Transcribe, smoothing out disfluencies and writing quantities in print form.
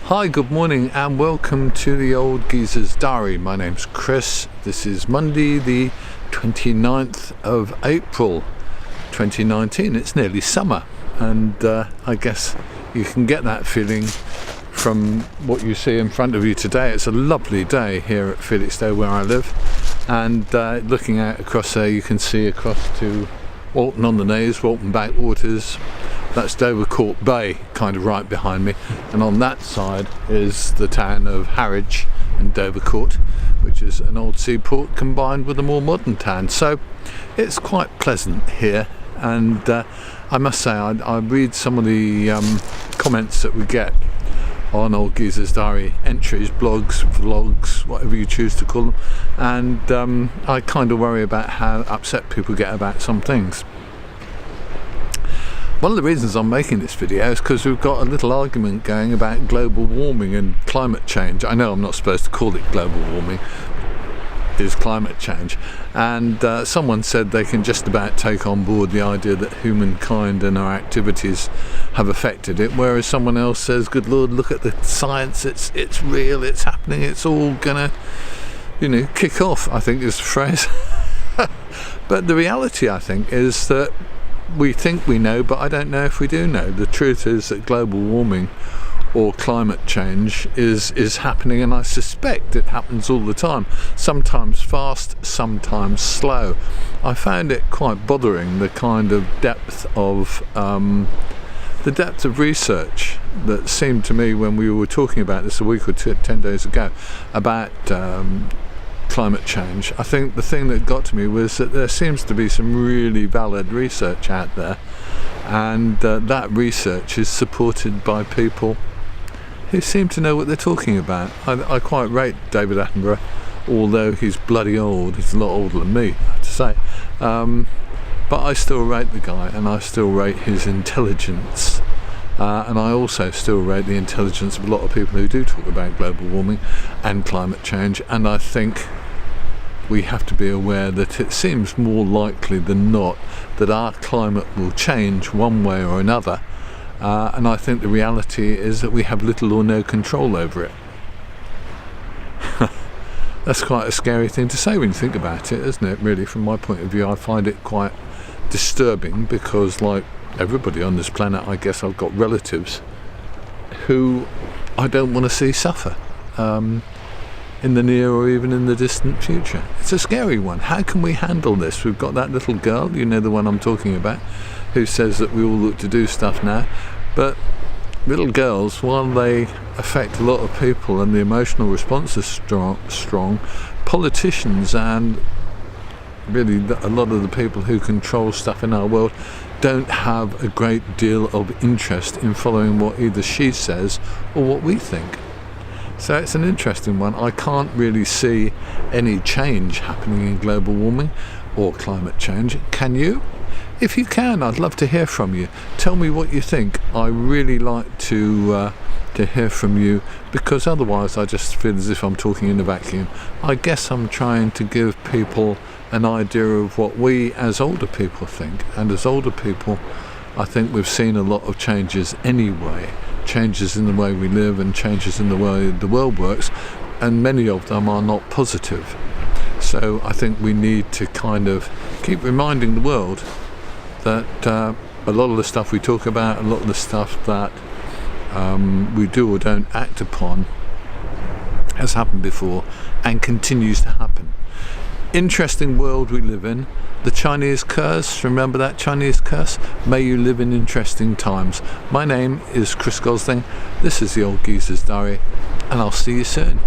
Hi, good morning and welcome to the Old Geezer's Diary. My name's Chris. This is Monday the 29th of April 2019. It's nearly summer and I guess you can get that feeling from what you see in front of you today. It's a lovely day here at Felixstowe where I live, and looking out across there you can see across to Walton on the Naze, Walton Backwaters. That's Dovercourt Bay kind of right behind me, and on that side is the town of Harwich and Dovercourt, which is an old seaport combined with a more modern town. So it's quite pleasant here, and I must say I read some of the comments that we get on Old Geezer's Diary entries, blogs, vlogs, whatever you choose to call them, and I kind of worry about how upset people get about some things. One of the reasons I'm making this video is because we've got a little argument going about global warming and climate change. I know I'm not supposed to call it global warming, it is climate change, and someone said they can just about take on board the idea that humankind and our activities have affected it, whereas someone else says, good Lord, look at the science, it's real, it's happening, it's all gonna, kick off, I think is the phrase. But the reality, I think, is that we think we know, but I don't know if we do know. The truth is that global warming or climate change is happening, and I suspect it happens all the time, sometimes fast, sometimes slow. I found it quite bothering, the kind of depth of research that seemed to me when we were talking about this a week or 10 days ago about climate change. I think the thing that got to me was that there seems to be some really valid research out there, and that research is supported by people who seem to know what they're talking about. I quite rate David Attenborough, although he's bloody old. He's a lot older than me, I have to say, but I still rate the guy, and I still rate his intelligence. And I also still rate the intelligence of a lot of people who do talk about global warming and climate change, and I think we have to be aware that it seems more likely than not that our climate will change one way or another, and I think the reality is that we have little or no control over it. That's quite a scary thing to say when you think about it, isn't it? Really, from my point of view, I find it quite disturbing because, like everybody on this planet, I guess I've got relatives who I don't want to see suffer in the near or even in the distant future. It's a scary one. How can we handle this? We've got that little girl, the one I'm talking about, who says that we all look to do stuff now, but little girls, while they affect a lot of people and the emotional response is strong, politicians and really a lot of the people who control stuff in our world don't have a great deal of interest in following what either she says or what we think. So it's an interesting one. I can't really see any change happening in global warming or climate change. Can you? If you can, I'd love to hear from you. Tell me what you think. I really like to hear from you, because otherwise I just feel as if I'm talking in a vacuum. I guess I'm trying to give people an idea of what we as older people think, and as older people I think we've seen a lot of changes anyway, changes in the way we live and changes in the way the world works, and many of them are not positive. So I think we need to kind of keep reminding the world that a lot of the stuff we talk about, a lot of the stuff that we do or don't act upon has happened before and continues to happen. Interesting world we live in. The Chinese curse, remember that Chinese curse? May you live in interesting times. My name is Chris Gosling. This is the Old Geezer's Diary, and I'll see you soon.